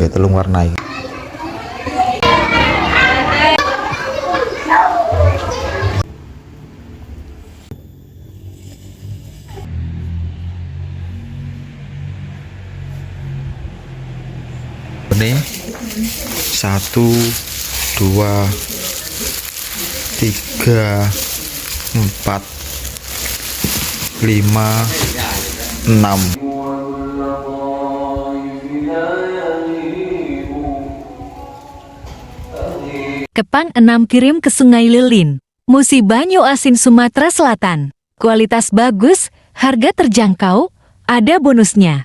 nggih telung warna iki. Ini 1 2 3 4 5 6. Kepang 6 kirim ke Sungai Lilin, Musi Banyu Asin Sumatera Selatan. Kualitas bagus, harga terjangkau, ada bonusnya.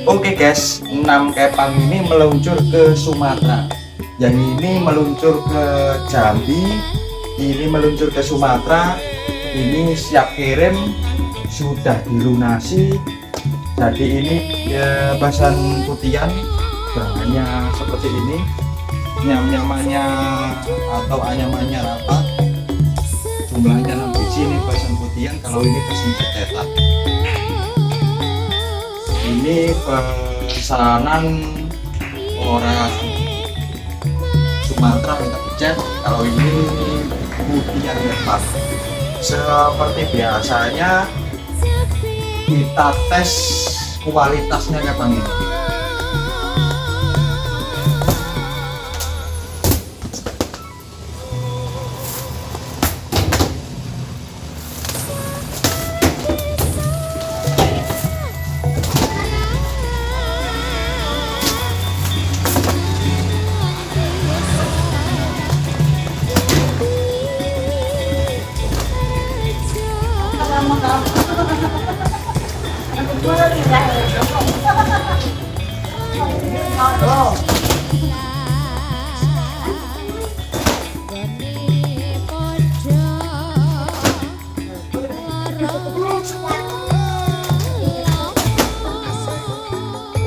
Oke guys, 6 kepang ini meluncur ke Sumatera. Yang ini meluncur ke Jambi, ini meluncur ke Sumatera. Ini siap kirim, sudah dilunasi. Jadi ini ya basan putihan, bahannya seperti ini. Nyam-nyamannya atau anyamannya rapat. Jumlahnya 6 biji, ini basan putihan. Kalau ini basan cetak. Ini pesanan orang Sumatera minta dicat. Kalau ini putihan lepas. Seperti biasanya kita tes kualitasnya kayak begini.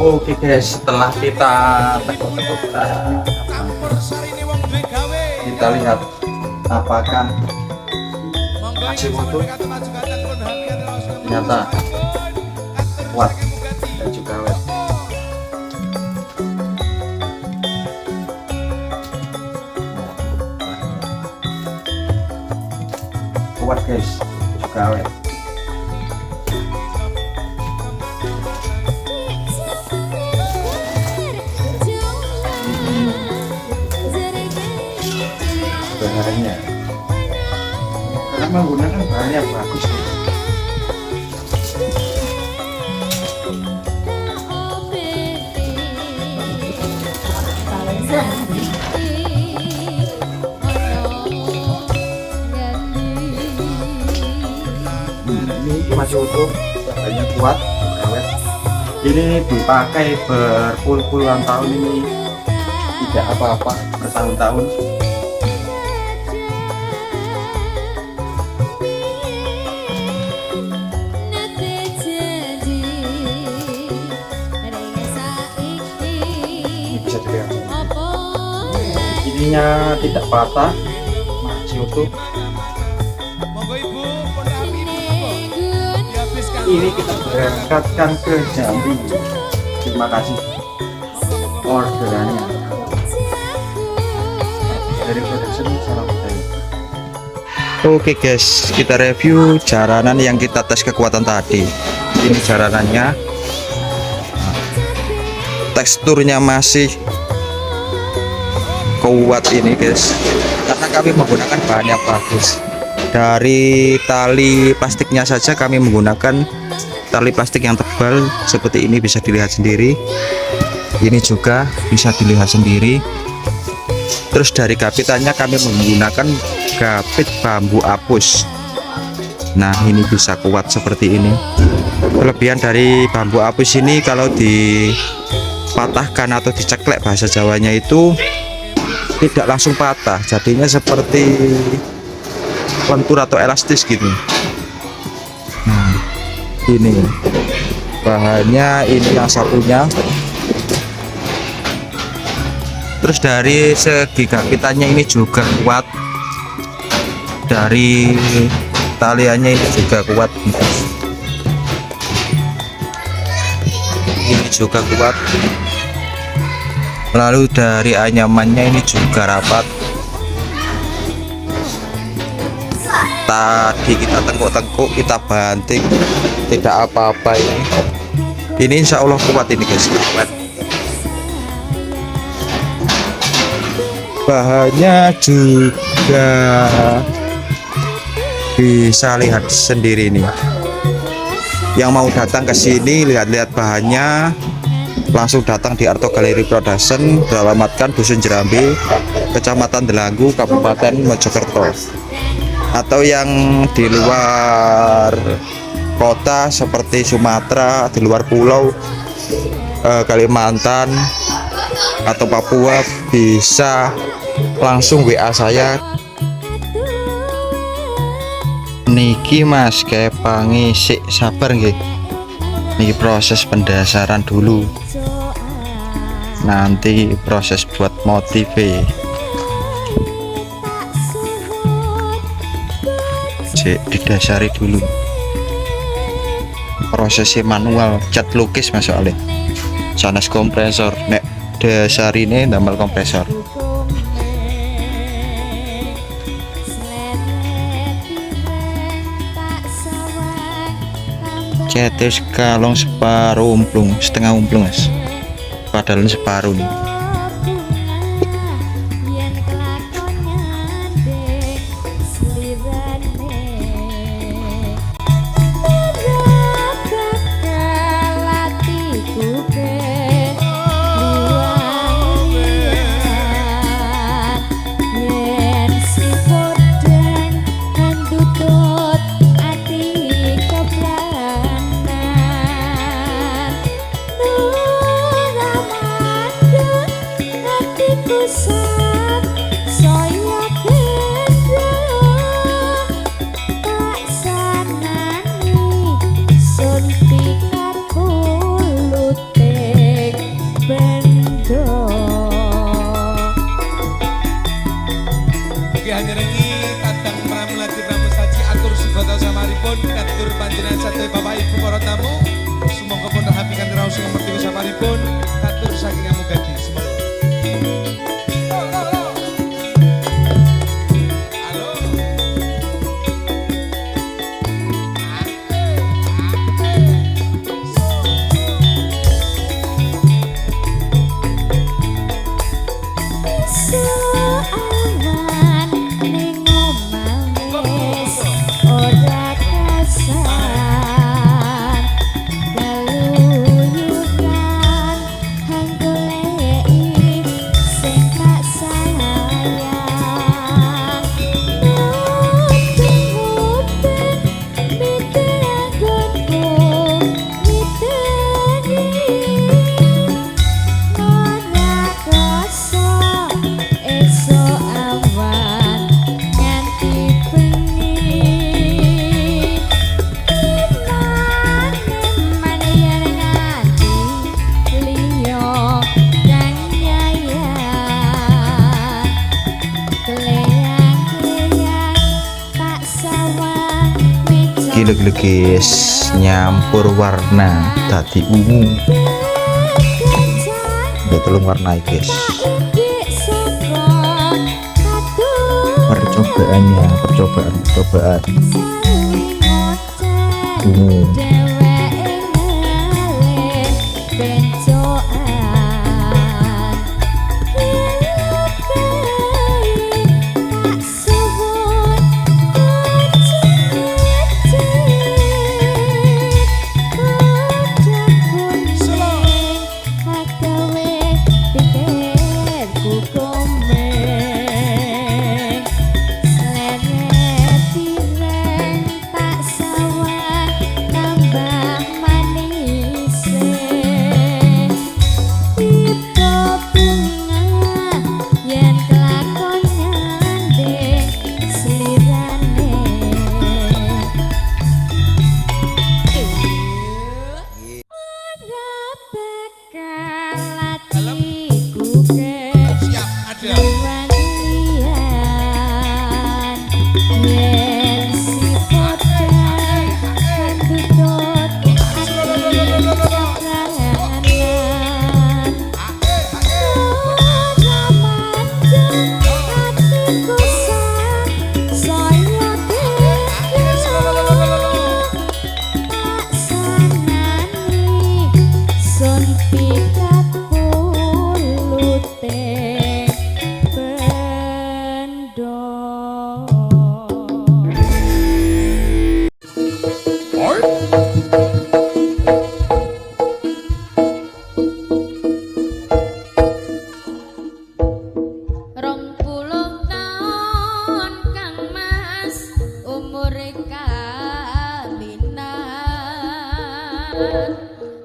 Oke guys, setelah kita tekuk-tekuk, kita lihat apakah hasil foto ternyata kuat dan juga awet. Kuat guys, juga awet. Bahannya karena menggunakan bahan yang bagus. Ini masih utuh, bahannya kuat, awet. Ini dipakai berpuluh-puluhan tahun, ini tidak apa-apa, bertahun-tahun. Bisa dilihat, ininya tidak patah, masih utuh. Ini kita berangkatkan ke Jambi. Terima kasih. orderannya dari production salah satu. Oke guys, kita review jaranan yang kita tes kekuatan tadi. Ini jaranannya, teksturnya masih kuat ini guys, karena kami menggunakan bahan yang bagus. Dari tali plastiknya saja kami menggunakan tali plastik yang tebal seperti ini, bisa dilihat sendiri. Ini juga bisa dilihat sendiri. Terus dari gapitannya kami menggunakan gapit bambu apus. Nah ini bisa kuat seperti ini. Kelebihan dari bambu apus ini, kalau dipatahkan atau diceklek bahasa Jawanya itu tidak langsung patah, jadinya seperti lentur atau elastis gitu. Nah ini bahannya, ini yang satunya. Terus dari segi gapitannya ini juga kuat, dari taliannya ini juga kuat, ini juga kuat. Lalu dari anyamannya ini juga rapat. Tadi kita tengkuk-tengkuk, kita banting, tidak apa-apa ini. Ini insya Allah kuat ini guys, kuat. Bahannya juga bisa lihat sendiri nih. Yang mau datang ke sini lihat-lihat bahannya, langsung datang di Arto Galeri Production, beralamatkan Dusun Jerambe, Kecamatan Delanggu, Kabupaten Mojokerto. Atau yang di luar kota seperti Sumatera, di luar pulau, Kalimantan atau Papua, bisa langsung WA saya. Niki Mas kepangi sik sabar nggih. Niki proses pendasaran dulu. Nanti proses buat motif didasari dulu. Prosesnya manual, cat lukis mas soalnya. Sanes kompresor, nek dasarine ndamel kompresor. Cetes kalong separuh umplung, setengah umplung mas. Padahal separuh nih. Bapak Ibu para tamu, sumangga pun rahapi kanthi raos sing merti saparipun katur saking amugadi semoga. Gila guys, nyampur warna tadi ungu. kabeh telung warna guys. Percobaannya, percobaan ungu. Siap, ada.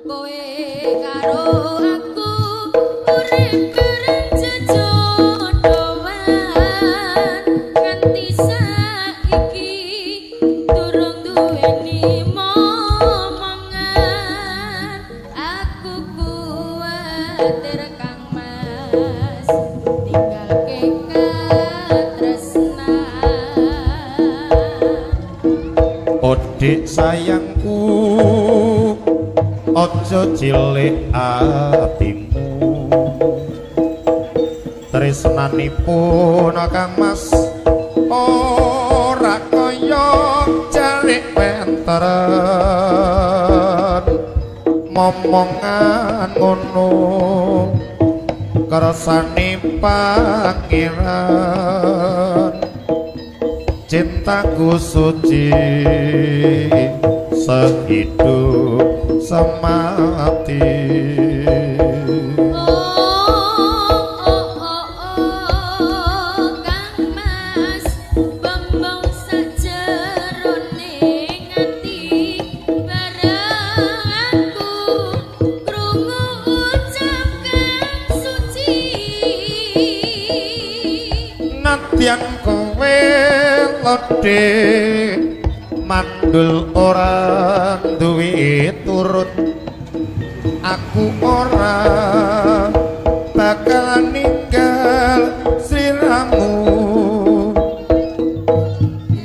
Kowe karo aku urip bareng jejodhoan nganti saiki durung duweni momongan aku kuwatir Kang Mas tinggalke katresnan Odik sayangku ojo cilik atimu tresnanipun Kang Mas ora kaya jalik penteren momongan ngono kersane pangeran cintaku suci sehidup semati Kang Mas bambang sajeroning ati bareng aku krungu ucap kang suci nadyan kowe lodhe mandul ora duwe turut aku ora bakal ninggal sliramu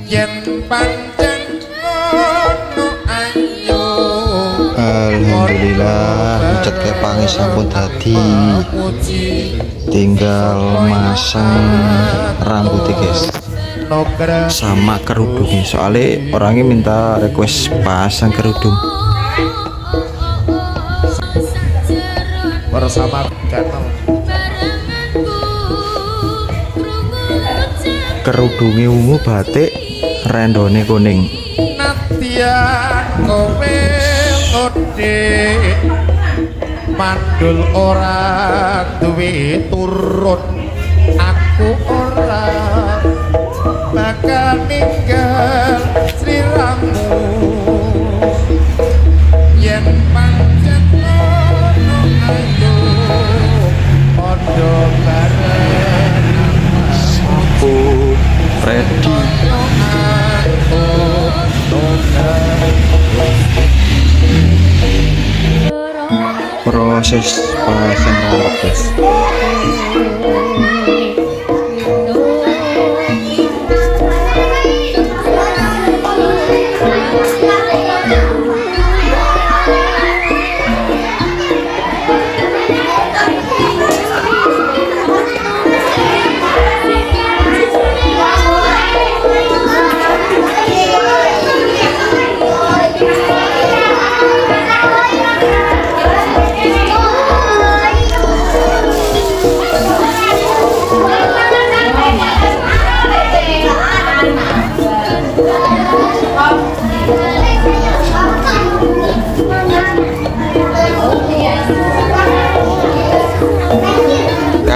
yen pancen ngono ayo Alhamdulillah ucap kepangi sampun dadi tinggal masang rambutnya guys sama kerudungnya soalnya orangnya minta request pasang kerudung bersama channel kerudungnya ungu batik rendone kuning nadyan kowe lodhe mandul ora duwe turun aku ora bakal ninggal sliramu yen pancen ngono ayo padha bareng aku ready proses pasang rambut guys.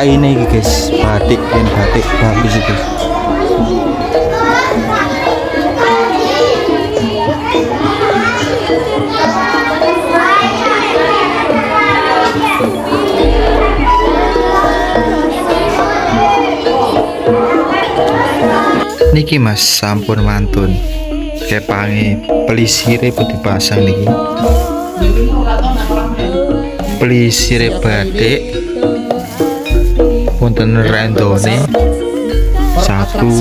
kainnya iki guys, batik kain batik bagus itu. Niki mas sampun mantun kepange pelisire pun dipasang niki, pelisire batik punten rendone 1 2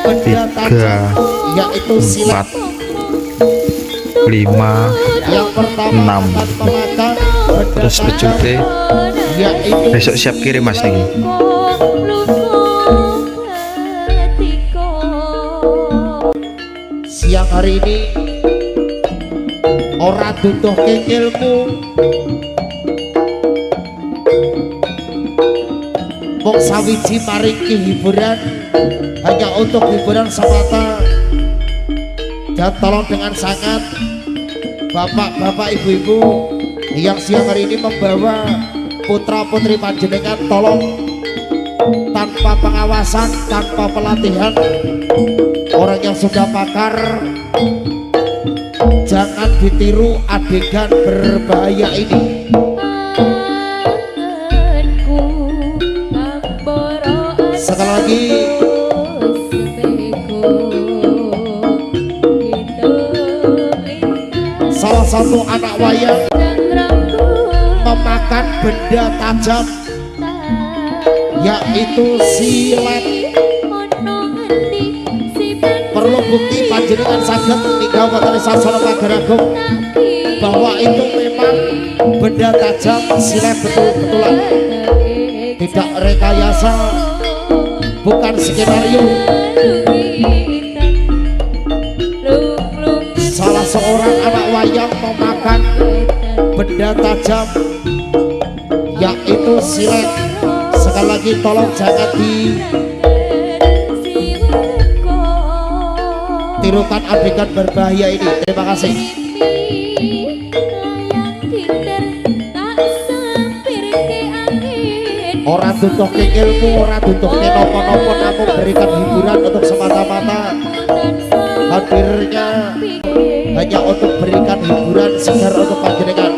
3 yaitu 4 silat 5 yang pertama 6 terus pecute yaitu besok siap kirim mas niki. siang hari ini ora duduhke ilmu mung sawiji maringke hiburan hanya untuk hiburan semata, dan tolong dengan sangat bapak-bapak ibu-ibu yang siang hari ini membawa putra putri panjenengan, tolong tanpa pengawasan, tanpa pelatihan orang yang sudah pakar, jangan ditiru adegan berbahaya ini. Sekali lagi salah satu anak wayang memakan benda tajam yaitu silet. Perlu bukti panjenengan saged tinggal wonten sasana Pagaragung bahwa itu memang benda tajam silet betul-betulan, tidak rekayasa, bukan skenario. Salah seorang anak wayang memakan benda tajam yaitu silet. Sekali lagi tolong jangan ditirukan adegan berbahaya ini. Terima kasih. Orang tutuhke ilmu, orang tutuhke nopo-nopo, namun berikan hiburan untuk semata-mata hadirnya hanya untuk berikan hiburan segar untuk panjenengan.